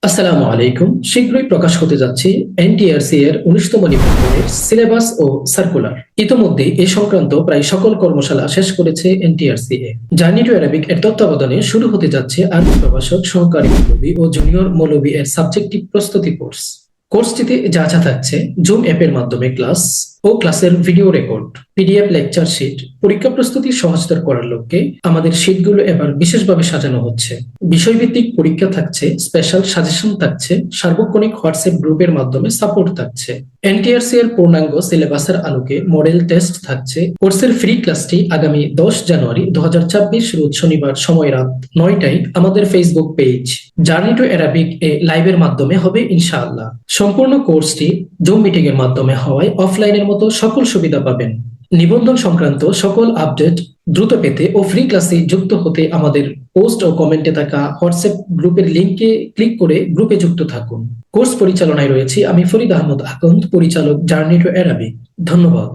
আসসালামু আলাইকুম। শীঘ্রই প্রকাশ হতে যাচ্ছে এনটিআরসি এর 19তম নিবন্ধনের সিলেবাস ও সার্কুলার। ইতোমধ্যে এ সংক্রান্ত প্রায় সকল কর্মশালা শেষ করেছে NTRC A. Journey to Arabic এর তত্ত্বাবধানে শুরু হতে যাচ্ছে আরবি প্রভাষক, সহকারী মৌলভী ও জুনিয়র মৌলভী এর সাবজেক্টিভ প্রস্তুতি কোর্স। কোর্সটিতে যা যা থাকছে: জুম অ্যাপের মাধ্যমে ক্লাস ও ক্লাসের video record, PDF lecture sheet. পরীক্ষা প্রস্তুতি সহজতর করার লক্ষ্যে আমাদের শিটগুলো এবার বিশেষভাবে সাজানো হচ্ছে। বিষয়ভিত্তিক পরীক্ষা থাকছে, স্পেশাল সাজেশন থাকছে, সার্বক্ষণিক হোয়াটসঅ্যাপ গ্রুপের মাধ্যমে সাপোর্ট থাকছে। এনটিআরসি এর পূর্ণাঙ্গ সিলেবাসের আলোকে মডেল টেস্ট থাকছে। কোর্সের ফ্রি ক্লাসটি আগামী 10 জানুয়ারি 2024 রোজ শনিবার সময় রাত 9টায় আমাদের Facebook page journey to Arabic এ লাইভের মাধ্যমে হবে ইনশাআল্লাহ। সম্পূর্ণ কোর্সটি জুম মিটিং এর মাধ্যমে হওয়ায় অফলাইনের মতো সকল সুবিধা পাবেন। নিবন্ধন সংক্রান্ত সকল আপডেট দ্রুত পেতে ও ফ্রি ক্লাসে যুক্ত হতে আমাদের পোস্ট ও কমেন্টে থাকা হোয়াটসঅ্যাপ গ্রুপের লিংকে ক্লিক করে গ্রুপে যুক্ত থাকুন। কোর্স পরিচালনায় রয়েছি আমি ফরিদ আহমদ আকন্দ, পরিচালক, জার্নি টু অ্যারাবিক। ধন্যবাদ।